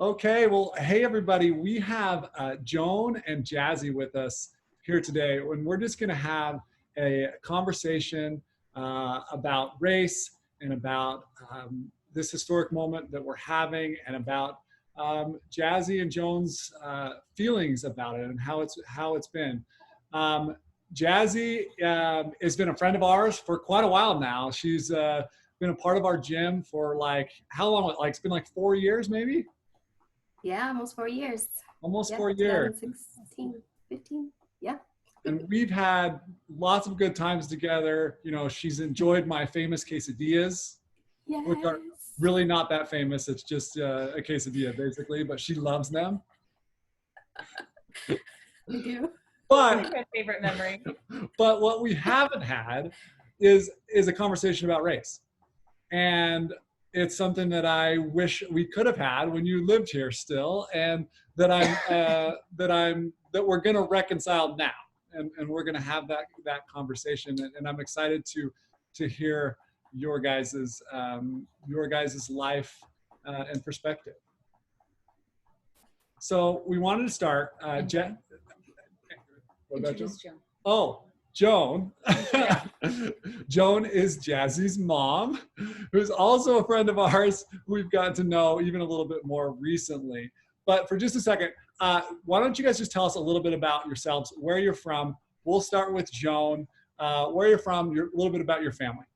Okay, well, hey everybody, we have Joan and Jazzy with us here today, and we're just going to have a conversation about race and about this historic moment that we're having, and about Jazzy and Joan's feelings about it and how it's been. Um, Jazzy has been a friend of ours for quite a while now. She's been a part of our gym for like how long? Like it's been like 4 years, maybe. Yeah, almost 4 years. Almost Yep, 4 years. 2016, 15. Yeah. And we've had lots of good times together. You know, she's enjoyed my famous quesadillas, which are Yes. really not that famous. It's just a quesadilla, basically, but she loves them. I do. But My favorite memory. but what we haven't had is a conversation about race. And it's something that I wish we could have had when you lived here still, and that we're going to reconcile now, and we're going to have that conversation, and I'm excited to hear your guys's life and perspective. So we wanted to start. What about Joan? Introduce Joan. Oh, Joan. Yeah. Joan is Jazzy's mom, who's also a friend of ours who we've gotten to know even a little bit more recently. But for just a second, why don't you guys just tell us a little bit about yourselves, where you're from. We'll start with Joan. Where you're from, a little bit about your family.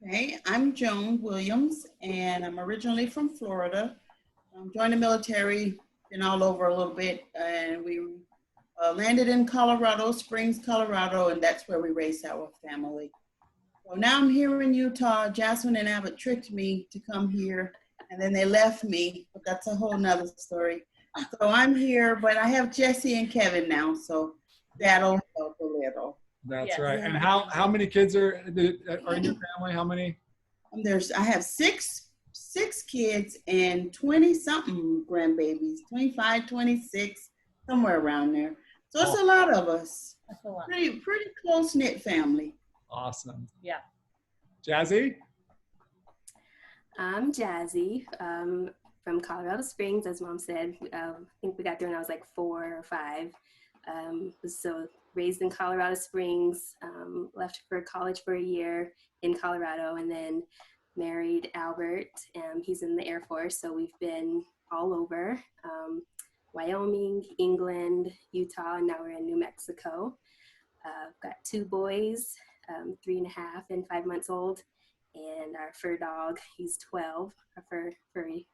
Okay, I'm Joan Williams, and I'm originally from Florida. Joined the military, been all over a little bit, and we landed in Colorado Springs, Colorado, and that's where we raised our family. So now I'm here in Utah. Jasmine and Abbott tricked me to come here, and then they left me, but that's a whole nother story. So I'm here, but I have Jesse and Kevin now, so that'll help a little. That's Yes. right. Yeah. And how many kids are in your family? How many? I have six kids and 20 something grandbabies, 25, 26, somewhere around there. So it's a lot of us. That's a lot. Pretty close knit family. Awesome. Yeah. Jazzy? I'm Jazzy from Colorado Springs, as Mom said. I think we got there when I was like 4 or 5. So raised in Colorado Springs, left for college for a year in Colorado, and then married Albert. He's in the Air Force, so we've been all over. Wyoming, England, Utah, and now we're in New Mexico. Got 2 boys, 3.5 and 5 months old, and our fur dog, he's 12. Our furry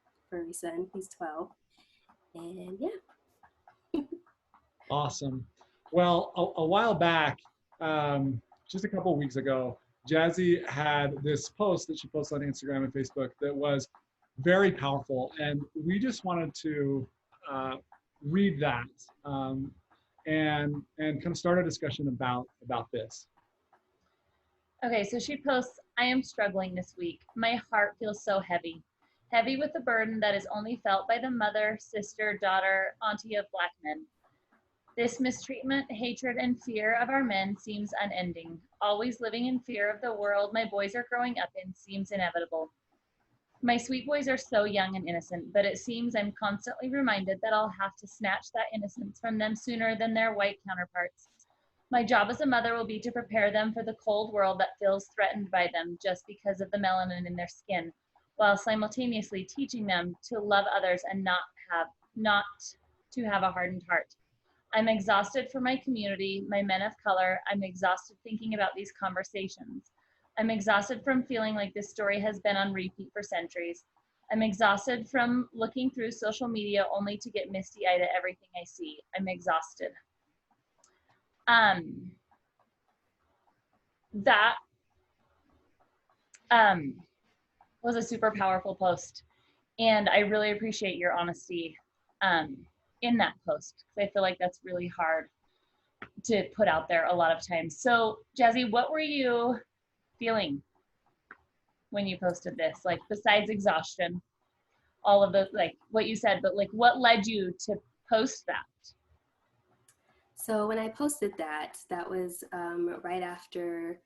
son, he's 12. And yeah. Awesome. Well, a while back, just a couple of weeks ago, Jazzy had this post that she posted on Instagram and Facebook that was very powerful, and we just wanted to read that and kind of start a discussion about this. Okay, so she posts, I am struggling this week. My heart feels so heavy. Heavy with the burden that is only felt by the mother, sister, daughter, auntie of Black men. This mistreatment, hatred, and fear of our men seems unending. Always living in fear of the world my boys are growing up in seems inevitable. My sweet boys are so young and innocent, but it seems I'm constantly reminded that I'll have to snatch that innocence from them sooner than their white counterparts. My job as a mother will be to prepare them for the cold world that feels threatened by them just because of the melanin in their skin, while simultaneously teaching them to love others and not to have a hardened heart. I'm exhausted for my community, my men of color. I'm exhausted thinking about these conversations. I'm exhausted from feeling like this story has been on repeat for centuries. I'm exhausted from looking through social media only to get misty-eyed at everything I see. I'm exhausted. That was a super powerful post. And I really appreciate your honesty in that post, because I feel like that's really hard to put out there a lot of times. So Jazzy, what were you feeling when you posted this? Like, besides exhaustion, all of the, like what you said, but like what led you to post that? So when I posted that was right after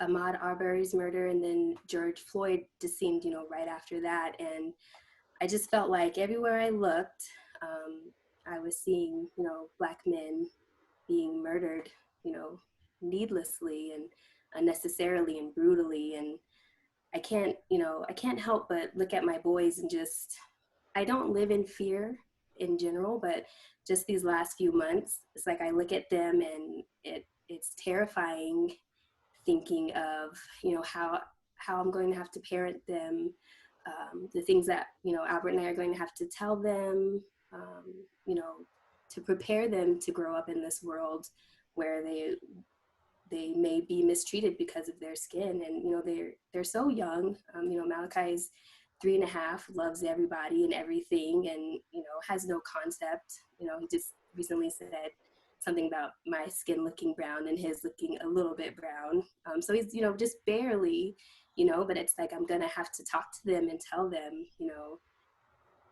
Ahmaud Arbery's murder, and then George Floyd just seemed, right after that. And I just felt like everywhere I looked, I was seeing, Black men being murdered, you know, needlessly and unnecessarily and brutally. And I can't help but look at my boys and just, I don't live in fear in general, but just these last few months, it's like I look at them and it's terrifying thinking of, how I'm going to have to parent them, the things that, Albert and I are going to have to tell them, um, you know, to prepare them to grow up in this world where they may be mistreated because of their skin. And they're so young. Malachi's 3.5, loves everybody and everything, and has no concept. He just recently said something about my skin looking brown and his looking a little bit brown. So he's just barely, but it's like I'm gonna have to talk to them and tell them,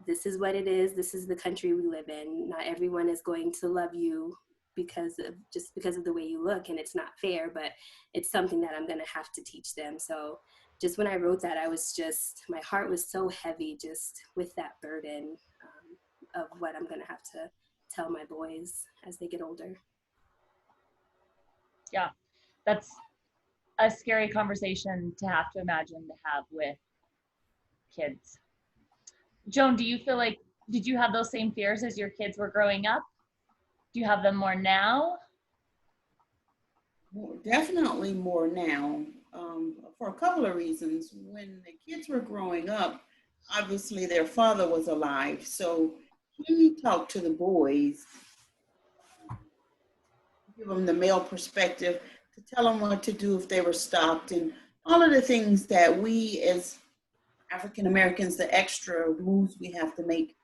this is what it is. This is the country we live in. Not everyone is going to love you because of the way you look, and it's not fair, but it's something that I'm going to have to teach them. So just when I wrote that, my heart was so heavy just with that burden, of what I'm going to have to tell my boys as they get older. Yeah, that's a scary conversation to have to imagine to have with kids. Joan, do you feel like, did you have those same fears as your kids were growing up? Do you have them more now? Definitely more now, for a couple of reasons. When the kids were growing up, obviously their father was alive, so he talked to the boys, give them the male perspective, to tell them what to do if they were stopped, and all of the things that we as African Americans, the extra moves we have to make.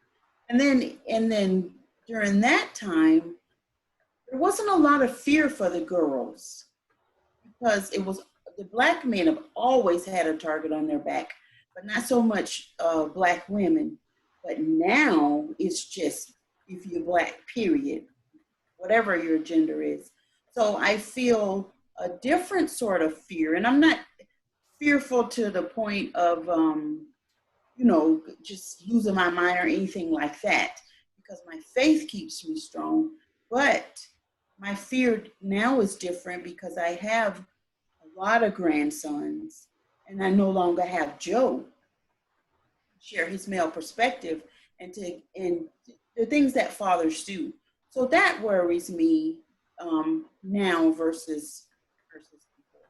And then during that time, there wasn't a lot of fear for the girls, because it was the Black men have always had a target on their back, but not so much Black women. But now it's just, if you're Black, period, whatever your gender is. So I feel a different sort of fear, and I'm not fearful to the point of, just losing my mind or anything like that, because my faith keeps me strong. But my fear now is different because I have a lot of grandsons, and I no longer have Joe share his male perspective and the things that fathers do. So that worries me, now versus before.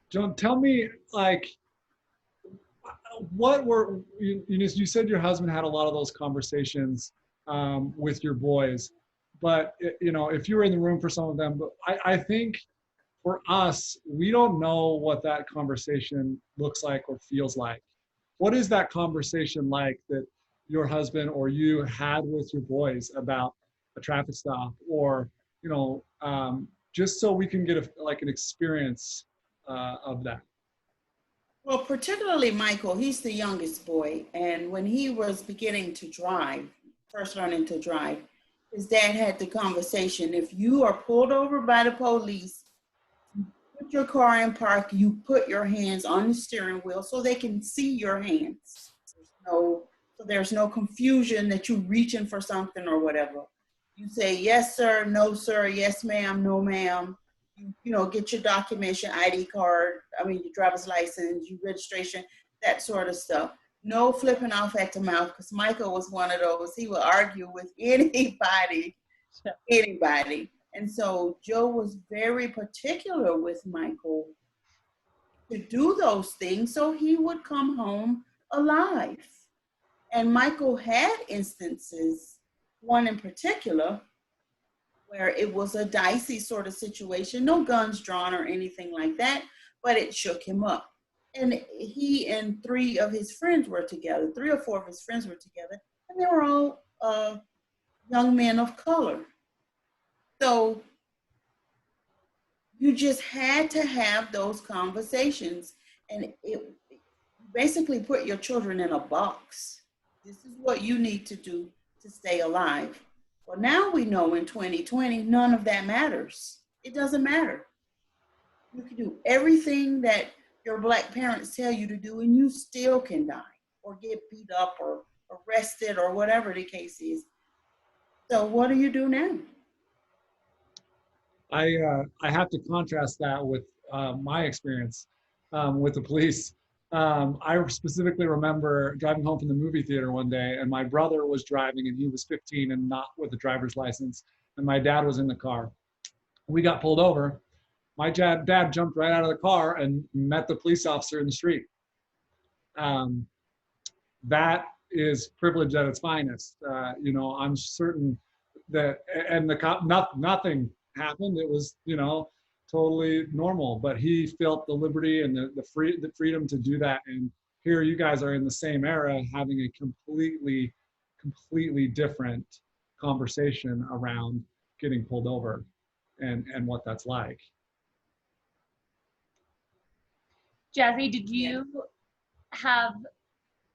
Joan, tell me, like, what were you said your husband had a lot of those conversations, with your boys, but if you were in the room for some of them, but I think for us, we don't know what that conversation looks like or feels like. What is that conversation like that your husband or you had with your boys about a traffic stop, or just so we can get an experience, of that? Well, particularly Michael, he's the youngest boy. And when he was beginning to drive, first learning to drive, his dad had the conversation: if you are pulled over by the police, put your car in park, you put your hands on the steering wheel so they can see your hands. There's no confusion that you're reaching for something or whatever. You say, yes, sir, no, sir, yes, ma'am, no, ma'am. Get your documents, your ID card, your driver's license, your registration, that sort of stuff. No flipping off at the mouth, because Michael was one of those. He would argue with anybody. And so Joe was very particular with Michael to do those things so he would come home alive. And Michael had instances, one in particular, where it was a dicey sort of situation, no guns drawn or anything like that, but it shook him up. And he and 3 of his friends were together, 3 or 4 of his friends were together, and they were all young men of color. So you just had to have those conversations, and it basically put your children in a box. This is what you need to do to stay alive. Well, now we know in 2020, none of that matters. It doesn't matter. You can do everything that your Black parents tell you to do, and you still can die. or get beat up or arrested or whatever the case is. So what do you do now? I have to contrast that with my experience with the police. I specifically remember driving home from the movie theater one day, and my brother was driving, and he was 15 and not with a driver's license, and my dad was in the car. We got pulled over. My dad jumped right out of the car and met the police officer in the street. Um, that is privilege at its finest. I'm certain that, and the cop, nothing happened. It was, totally normal, but he felt the liberty and the freedom to do that. And here you guys are in the same era having a completely different conversation around getting pulled over and what that's like. Jazzy, did you have,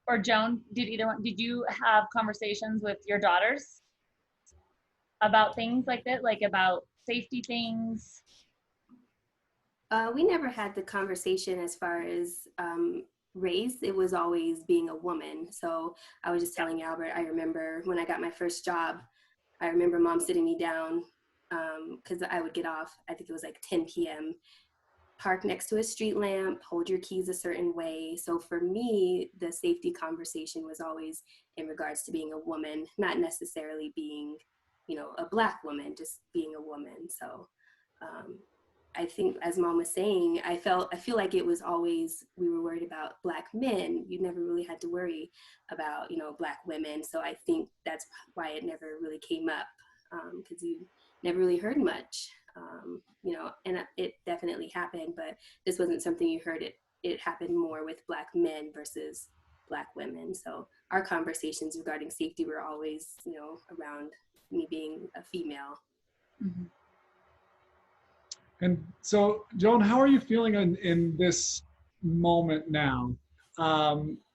or Joan, did either one, did you have conversations with your daughters about things like that, like about safety things? We never had the conversation as far as race. It was always being a woman. So I was just telling Albert, I remember when I got my first job, I remember mom sitting me down because I would get off, I think it was like 10 p.m., park next to a street lamp, hold your keys a certain way. So for me, the safety conversation was always in regards to being a woman, not necessarily being, a Black woman, just being a woman. So I think, as mom was saying, I feel like it was always, we were worried about Black men. You never really had to worry about, Black women. So I think that's why it never really came up, because you never really heard much, and it definitely happened, but this wasn't something you heard. It happened more with Black men versus Black women. So our conversations regarding safety were always, around me being a female. Mm-hmm. And so, Joan, how are you feeling in this moment now?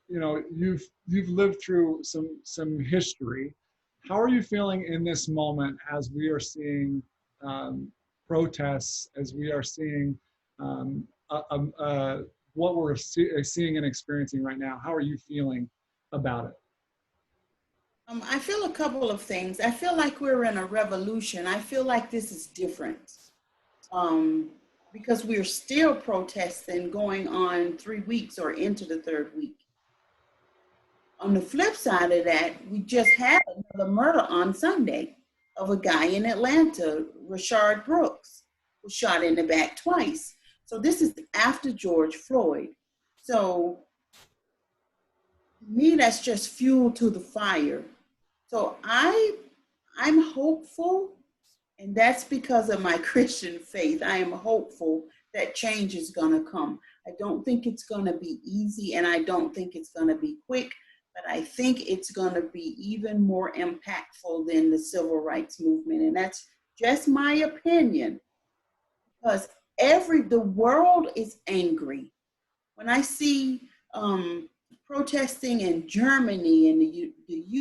You've lived through some history. How are you feeling in this moment as we are seeing protests, as we are seeing what we're seeing and experiencing right now? How are you feeling about it? I feel a couple of things. I feel like we're in a revolution. I feel like this is different. Because we're still protesting going on 3 weeks or into the third week. On the flip side of that, we just had another murder on Sunday of a guy in Atlanta, Rashard Brooks, was shot in the back twice. So this is after George Floyd. So me, that's just fuel to the fire. So I'm hopeful. And that's because of my Christian faith. I am hopeful that change is going to come. I don't think it's going to be easy, and I don't think it's going to be quick, but I think it's going to be even more impactful than the civil rights movement. And that's just my opinion, because the world is angry. When I see protesting in Germany and the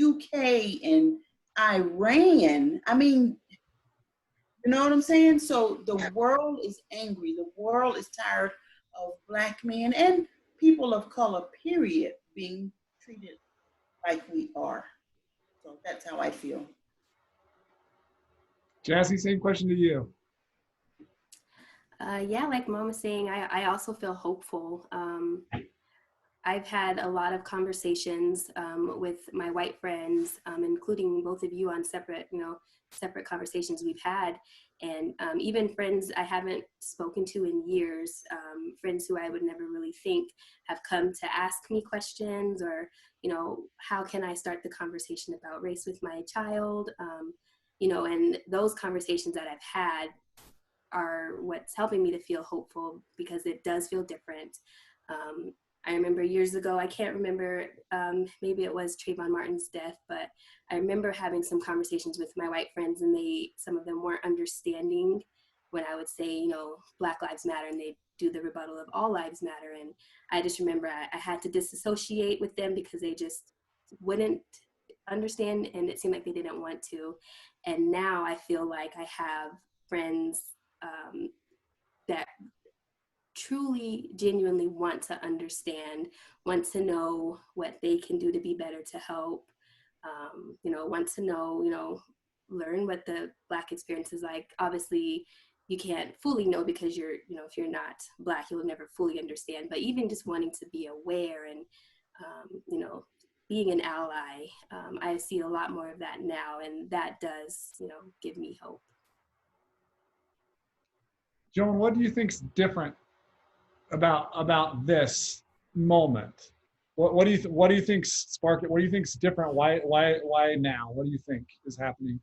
UK and Iran, I mean, you know what I'm saying? So the world is angry. The world is tired of Black men and people of color, period, being treated like we are. So that's how I feel. Jazzy, same question to you. Yeah, like mom was saying, I also feel hopeful. I've had a lot of conversations with my white friends, including both of you on separate conversations we've had. And even friends I haven't spoken to in years, friends who I would never really think have come to ask me questions or, how can I start the conversation about race with my child? And those conversations that I've had are what's helping me to feel hopeful, because it does feel different. I remember years ago, I can't remember, maybe it was Trayvon Martin's death, but I remember having some conversations with my white friends, and some of them weren't understanding when I would say, Black Lives Matter, and they do the rebuttal of All Lives Matter. And I just remember I had to disassociate with them because they just wouldn't understand, and it seemed like they didn't want to. And now I feel like I have friends that truly, genuinely want to understand, want to know what they can do to be better to help, want to know, learn what the Black experience is like. Obviously, you can't fully know because if you're not Black, you'll never fully understand. But even just wanting to be aware and, being an ally, I see a lot more of that now, and that does, give me hope. Joan, what do you think's different about this moment? What do you think sparked it? What do you think's different? Why now? What do you think is happening?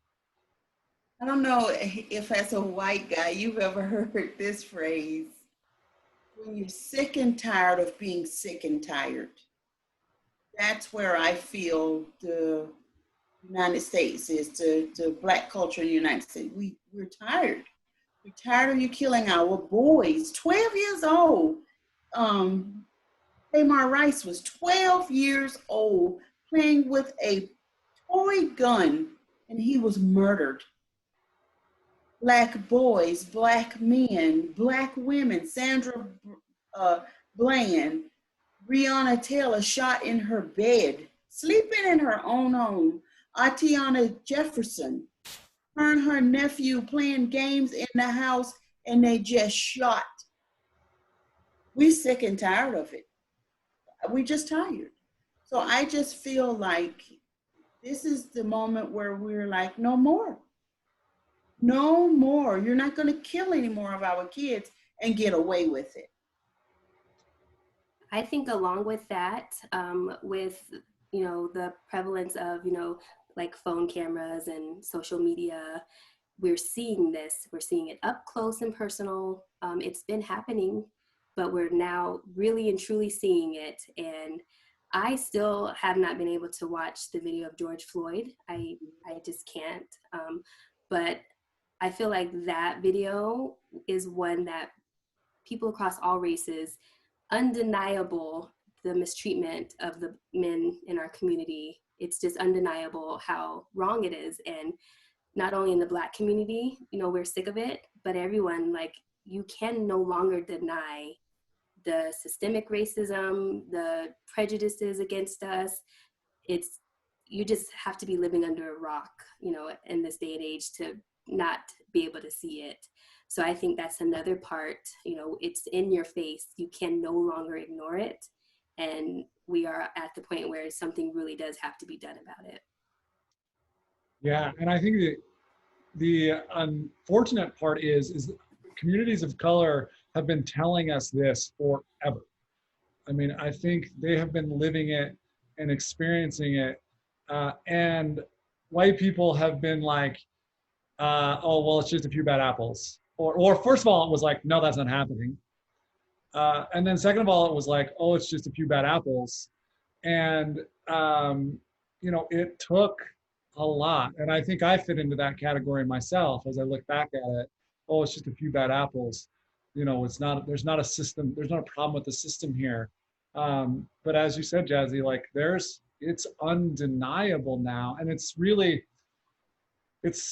I don't know if as a white guy, you've ever heard this phrase, when you're sick and tired of being sick and tired. That's where I feel the United States is, the Black culture in the United States. We're tired. We're tired of you killing our boys, 12 years old. Tamar Rice was 12 years old playing with a toy gun, and he was murdered. Black boys, Black men, Black women, Sandra Bland, Breonna Taylor shot in her bed, sleeping in her own home. Atiana Jefferson, her and her nephew playing games in the house, and they just shot. We sick and tired of it. We just tired. So I just feel like this is the moment where we're like, no more. No more. You're not going to kill any more of our kids and get away with it. I think along with that, with, the prevalence of, like phone cameras and social media, we're seeing this. We're seeing it up close and personal. It's been happening, but we're now really and truly seeing it. And I still have not been able to watch the video of George Floyd. I just can't. But I feel like that video is one that people across all races, undeniable the mistreatment of the men in our community. It's just undeniable how wrong it is. And not only in the Black community, we're sick of it, but everyone, like, you can no longer deny the systemic racism, the prejudices against us. You just have to be living under a rock, in this day and age to not be able to see it. So I think that's another part, it's in your face. You can no longer ignore it. And we are at the point where something really does have to be done about it. Yeah, and I think the unfortunate part is communities of color have been telling us this forever. I mean, I think they have been living it and experiencing it, and white people have been like, "Oh, well, it's just a few bad apples," or first of all, it was like, "No, that's not happening," and then second of all, it was like, "Oh, it's just a few bad apples," and it took a lot, and I think I fit into that category myself as I look back at it. Oh, it's just a few bad apples. It's not. There's not a system. There's not a problem with the system here. But as you said, Jazzy, like it's undeniable now, and it's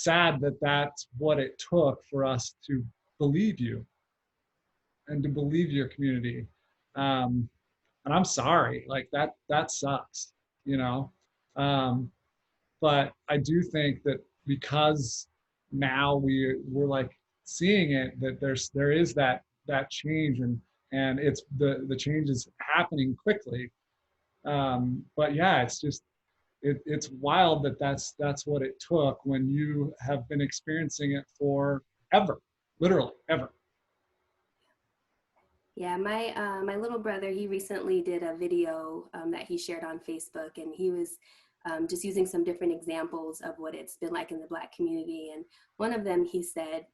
sad that that's what it took for us to believe you and to believe your community. And I'm sorry, like that sucks, you know. Um, but I do think that because now we're like seeing it, that there is that change, and it's the change is happening quickly. But yeah, it's just it's wild that that's what it took when you have been experiencing it for ever, literally ever. Yeah, my little brother, he recently did a video that he shared on Facebook, and he was just using some different examples of what it's been like in the Black community. And one of them, he said,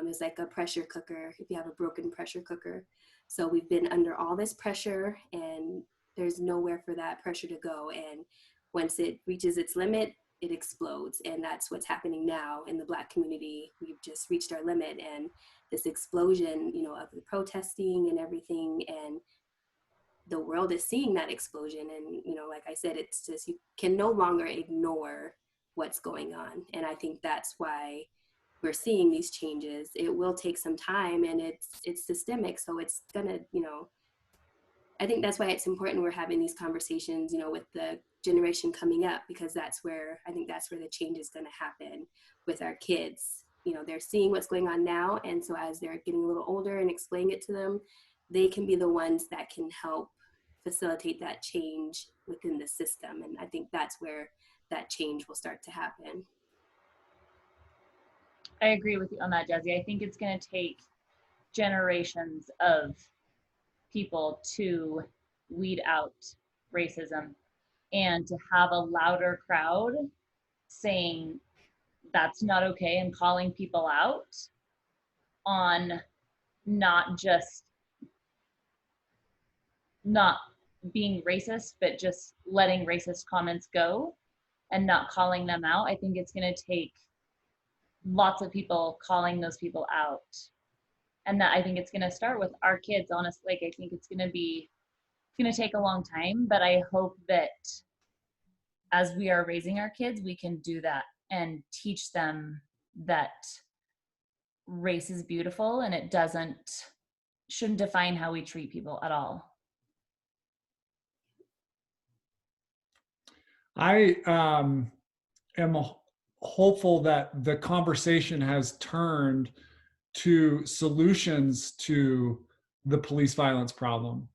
is like a pressure cooker, if you have a broken pressure cooker. So we've been under all this pressure, and there's nowhere for that pressure to go. And once it reaches its limit, it explodes. And that's what's happening now in the Black community. We've just reached our limit, and this explosion, of the protesting and everything, and the world is seeing that explosion. And, like I said, it's just, you can no longer ignore what's going on. And I think that's why we're seeing these changes. It will take some time, and it's systemic. So it's gonna, I think that's why it's important we're having these conversations, with the generation coming up, because that's where the change is going to happen with our kids. They're seeing what's going on now, and so as they're getting a little older and explaining it to them, they can be the ones that can help facilitate that change within the system. And I think that's where that change will start to happen. I agree with you on that, Jazzy. I think it's going to take generations of people to weed out racism and to have a louder crowd saying that's not okay and calling people out on not just not being racist, but just letting racist comments go and not calling them out. I think it's going to take lots of people calling those people out. And that I think it's going to start with our kids, honestly. Like, I think it's going to take a long time, but I hope that as we are raising our kids, we can do that and teach them that race is beautiful and it shouldn't define how we treat people at all. I am hopeful that the conversation has turned to solutions to the police violence problem.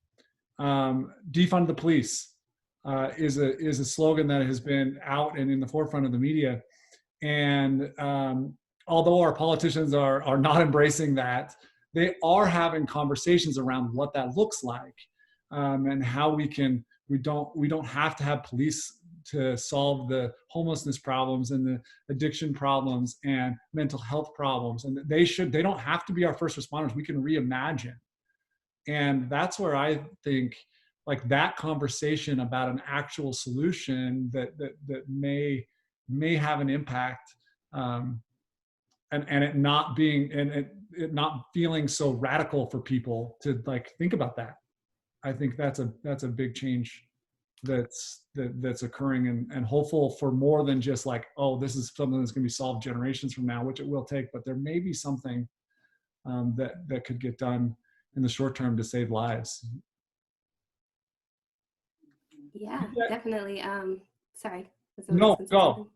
Defund the police is a slogan that has been out and in the forefront of the media. And although our politicians are not embracing that, they are having conversations around what that looks like, and how we don't have to have police to solve the homelessness problems and the addiction problems and mental health problems. And they don't have to be our first responders. We can reimagine. And that's where I think, like, that conversation about an actual solution that may have an impact, and it not being, and it not feeling so radical for people to like think about that. I think that's a big change that's occurring, and hopeful for more than just like, oh, this is something that's going to be solved generations from now, which it will take, but there may be something that could get done in the short term to save lives. Yeah, definitely. Sorry. No, go.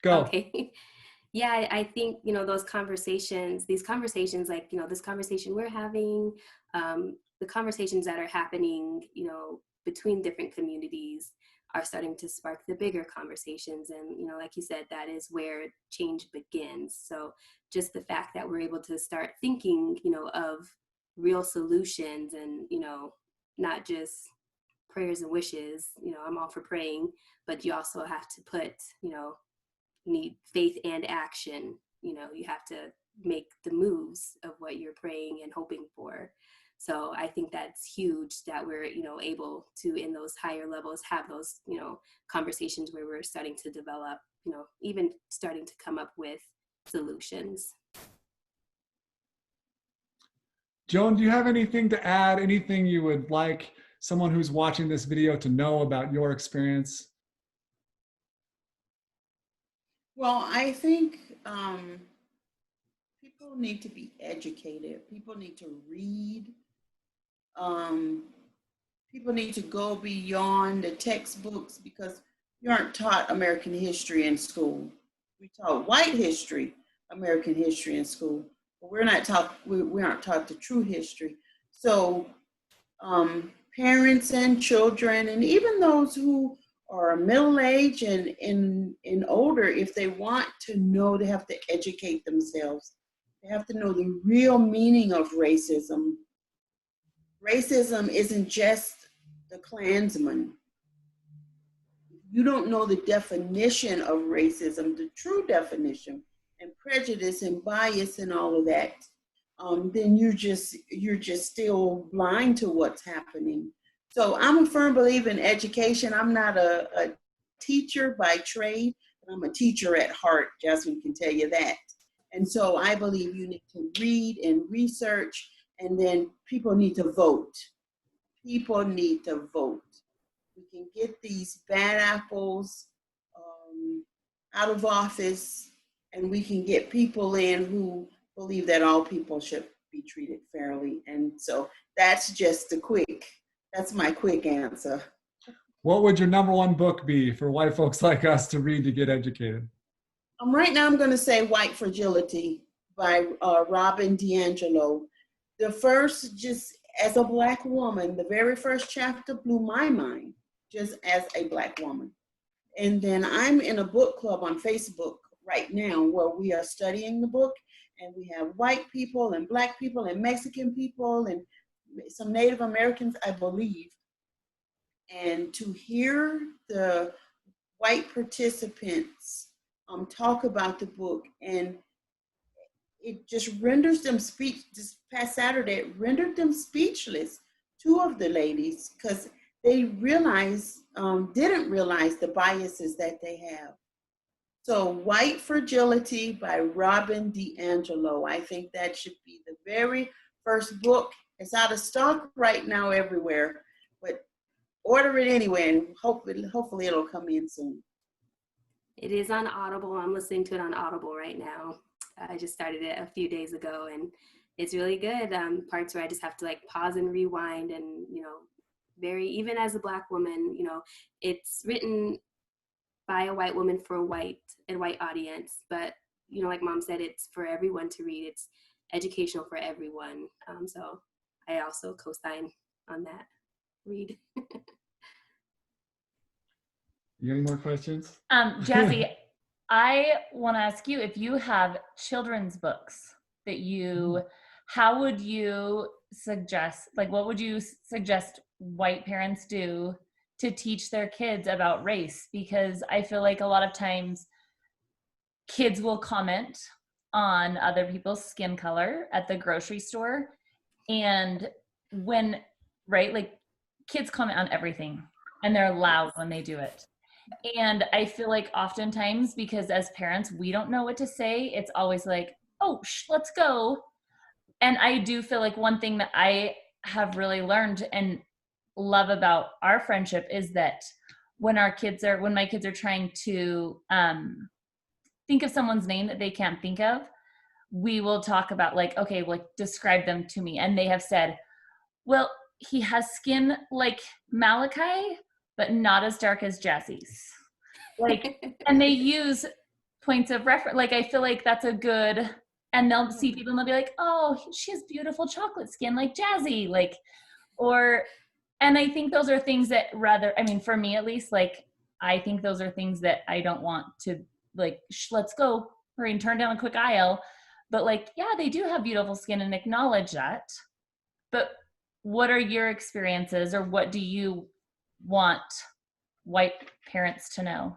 Okay. Yeah, I think, these conversations, like, this conversation we're having, the conversations that are happening, between different communities are starting to spark the bigger conversations. And, like you said, that is where change begins. So just the fact that we're able to start thinking, of real solutions and, not just prayers and wishes. I'm all for praying, but you also have to put, you need faith and action. You have to make the moves of what you're praying and hoping for. So I think that's huge that we're, able to, in those higher levels, have those, conversations where we're starting to develop, even starting to come up with solutions. Joan, do you have anything to add? Anything you would like someone who's watching this video to know about your experience? Well, I think people need to be educated. People need to read. People need to go beyond the textbooks, because you aren't taught American history in school. We taught white history, American history in school, but we aren't taught the true history. So parents and children, and even those who are middle-aged and older, if they want to know, they have to educate themselves. They have to know the real meaning of racism. Racism isn't just the Klansman. You don't know the definition of racism, the true definition, and prejudice and bias and all of that, then you're just still blind to what's happening. So I'm a firm believer in education. I'm not a teacher by trade, but I'm a teacher at heart. Jasmine can tell you that. And so I believe you need to read and research, and then people need to vote. People need to vote. We can get these bad apples out of office, and we can get people in who believe that all people should be treated fairly. And so that's my quick answer. What would your number one book be for white folks like us to read to get educated? Right now I'm going to say White Fragility by Robin DiAngelo. The first, just as a Black woman, the very first chapter blew my mind, just as a Black woman. And then I'm in a book club on Facebook right now where we are studying the book, and we have white people and Black people and Mexican people and some Native Americans, I believe. And to hear the white participants talk about the book, and it just renders them speech. This past Saturday, it rendered them speechless. Two of the ladies, because they didn't realize the biases that they have. So White Fragility by Robin DiAngelo. I think that should be the very first book. It's out of stock right now everywhere, but order it anyway, and hopefully it'll come in soon. It is on Audible. I'm listening to it on Audible right now. I just started it a few days ago, and it's really good. Parts where I just have to like pause and rewind, and even as a Black woman, it's written by a white woman for a white audience, but like Mom said, it's for everyone to read. It's educational for everyone. So I also co-sign on that read. You got any more questions? Jazzy, I want to ask you, if you have children's books that how would you suggest, what would you suggest white parents do to teach their kids about race? Because I feel like a lot of times kids will comment on other people's skin color at the grocery store. And kids comment on everything, and they're loud when they do it. And I feel like oftentimes, because as parents, we don't know what to say, it's always like, oh, let's go. And I do feel like one thing that I have really learned and love about our friendship is that when my kids are trying to think of someone's name that they can't think of, we will talk about describe them to me. And they have said, well, he has skin like Malachi, but not as dark as Jazzy's. And they use points of reference. I feel like that's a good, and they'll see people and they'll be like, oh, she has beautiful chocolate skin like Jazzy. And I think those are things that for me at least, I think those are things that I don't want to let's go, hurry and turn down a quick aisle. But yeah, they do have beautiful skin, and acknowledge that. But what are your experiences, or what do you want white parents to know?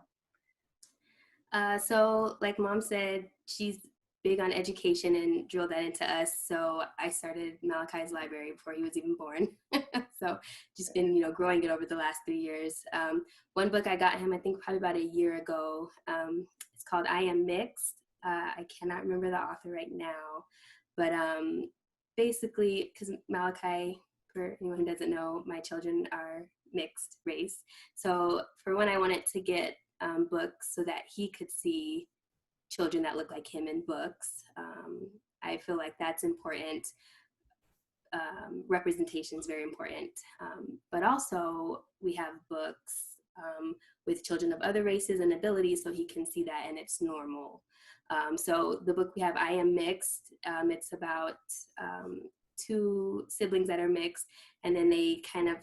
So like Mom said, she's big on education and drilled that into us. So I started Malachi's library before he was even born. So just been, growing it over the last 3 years. One book I got him, I think probably about a year ago. It's called I Am Mixed. I cannot remember the author right now, but basically, because Malachi, for anyone who doesn't know, my children are mixed race. So for one, I wanted to get books so that he could see children that look like him in books. I feel like that's important. Representation is very important. But also we have books with children of other races and abilities, so he can see that and it's normal. So the book we have, I Am Mixed, it's about two siblings that are mixed, and then they kind of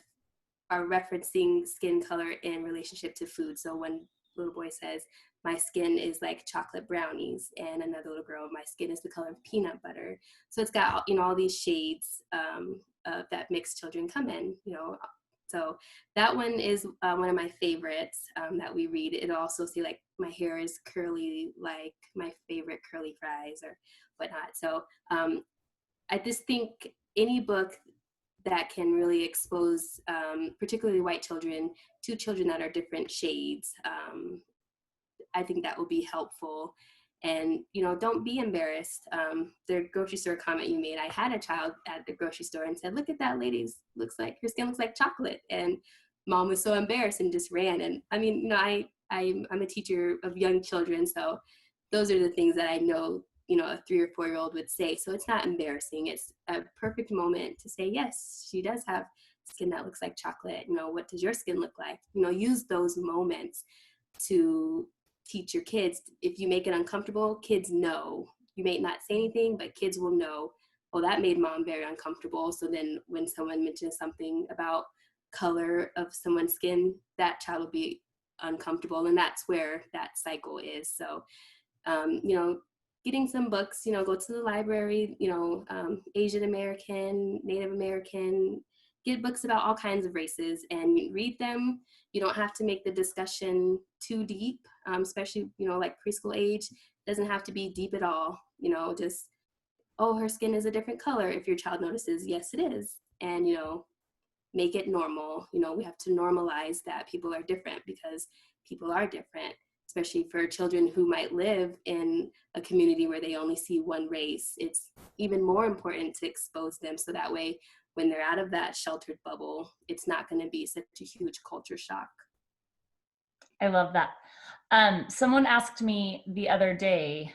are referencing skin color in relationship to food. So one little boy says, my skin is like chocolate brownies, and another little girl, my skin is the color of peanut butter. So it's got all these shades that mixed children come in, So that one is one of my favorites that we read. It'll also say my hair is curly like my favorite curly fries or whatnot. So I just think any book that can really expose particularly white children to children that are different shades, I think that will be helpful. And, don't be embarrassed. The grocery store comment you made, I had a child at the grocery store and said, look at that lady, her skin looks like chocolate. And Mom was so embarrassed and just ran. And I mean, I'm a teacher of young children, so those are the things that I know, a 3 or 4-year-old would say. So it's not embarrassing. It's a perfect moment to say, yes, she does have skin that looks like chocolate. What does your skin look like? Use those moments to teach your kids. If you make it uncomfortable, kids know. You may not say anything, but kids will know, oh, that made mom very uncomfortable. So then when someone mentions something about color of someone's skin, that child will be uncomfortable. And that's where that cycle is. So, getting some books, go to the library, Asian American, Native American, get books about all kinds of races and read them. You don't have to make the discussion too deep, especially, like preschool age. Doesn't have to be deep at all, just, oh, her skin is a different color. If your child notices, yes, it is. And, make it normal. We have to normalize that people are different, because people are different, especially for children who might live in a community where they only see one race. It's even more important to expose them, so that way when they're out of that sheltered bubble, it's not going to be such a huge culture shock. I love that. Someone asked me the other day,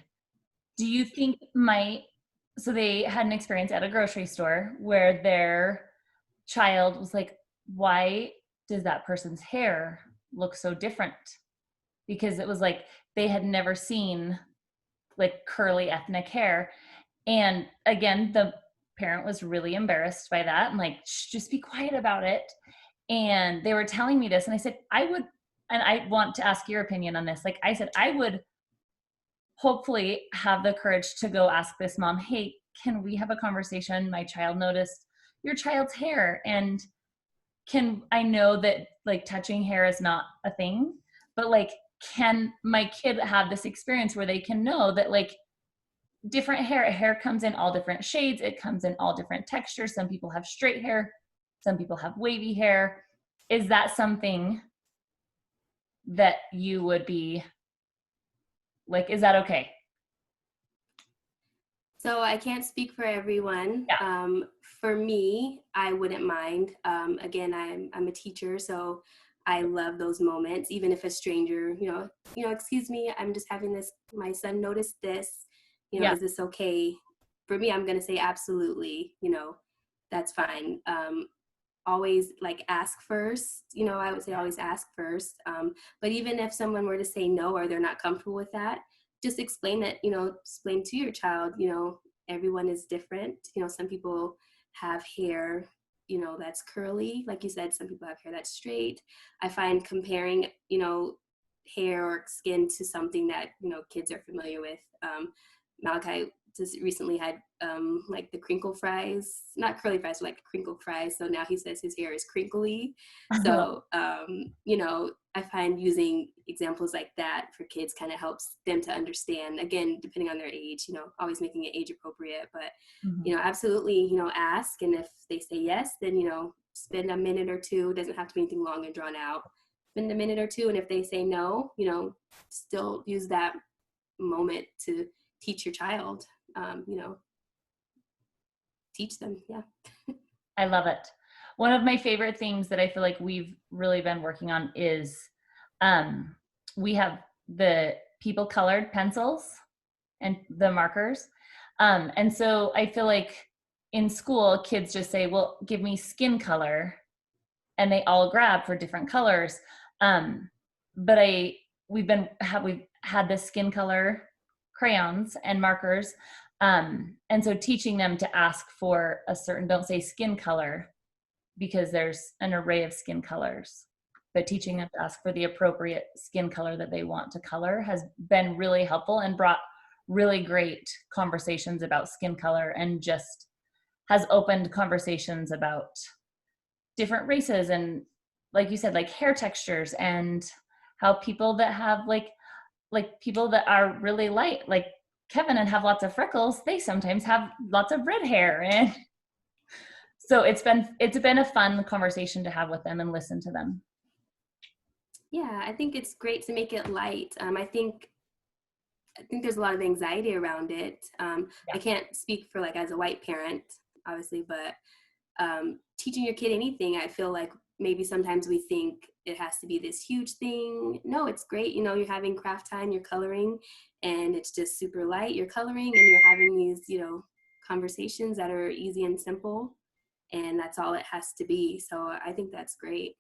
do you think so they had an experience at a grocery store where their child was like, why does that person's hair look so different? Because it was like they had never seen like curly ethnic hair. And again, the parent was really embarrassed by that and like, just be quiet about it. And they were telling me this, and I said, and I want to ask your opinion on this. Like I said, I would hopefully have the courage to go ask this mom, hey, can we have a conversation? My child noticed your child's hair, and I know that like touching hair is not a thing, but like, can my kid have this experience where they can know that like different hair comes in all different shades, it comes in all different textures. Some people have straight hair, some people have wavy hair. Is that something that you would be like, is that okay? So I can't speak for everyone. Yeah. For me, I wouldn't mind. Again, I'm a teacher, so I love those moments. Even if a stranger, excuse me, I'm just having this. My son noticed this. Yeah. Is this okay? For me, I'm gonna say absolutely. That's fine. Always like ask first. I would say always ask first. But even if someone were to say no, or they're not comfortable with that, just explain that, explain to your child, everyone is different. Some people have hair, that's curly. Like you said, some people have hair that's straight. I find comparing, hair or skin to something that, kids are familiar with. Malachi just recently had like the crinkle fries, not curly fries, but like crinkle fries. So now he says his hair is crinkly. So, I find using examples like that for kids kind of helps them to understand, again, depending on their age, always making it age appropriate, but, absolutely, ask. And if they say yes, then, spend a minute or two. It doesn't have to be anything long and drawn out. Spend a minute or two. And if they say no, still use that moment to teach your child, teach them. Yeah. I love it. One of my favorite things that I feel like we've really been working on is we have the people colored pencils and the markers. And so I feel like in school, kids just say, well, give me skin color. And they all grab for different colors. But we've had the skin color crayons and markers. And so teaching them to ask for don't say skin color, because there's an array of skin colors, but teaching them to ask for the appropriate skin color that they want to color has been really helpful and brought really great conversations about skin color, and just has opened conversations about different races and, like you said, like hair textures, and how people that have like people that are really light, like Kevin, and have lots of freckles, they sometimes have lots of red hair. And so it's been a fun conversation to have with them and listen to them. Yeah, I think it's great to make it light. I think there's a lot of anxiety around it. I can't speak for like as a white parent, obviously, but teaching your kid anything, I feel like maybe sometimes we think it has to be this huge thing. No, it's great. You know, you're having craft time, you're coloring, and it's just super light. You're coloring and you're having these, you know, conversations that are easy and simple, and that's all it has to be. So I think that's great.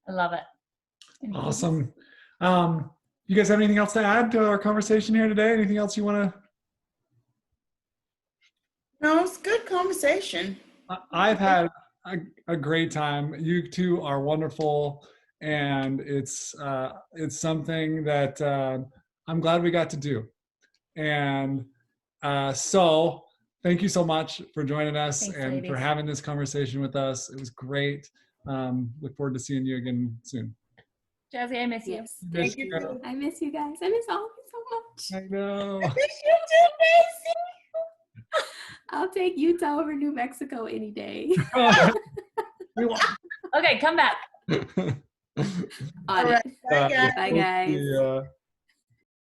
I love it. Awesome. You guys have anything else to add to our conversation here today? Anything else you want to? No, it's good conversation. I've had a great time. You two are wonderful, and it's something that I'm glad we got to do. And so thank you so much for joining us. Thanks, and ladies. for having this conversation with us. It was great. Look forward to seeing you again soon. Jazzy, I miss you. Yes, Miss thank you. you. I miss you guys. I miss all of you so much. I know. I miss you too, Macy. I'll take Utah over New Mexico any day. We want- Okay, come back. On All it. right. Bye, guys. Bye, guys. Yeah.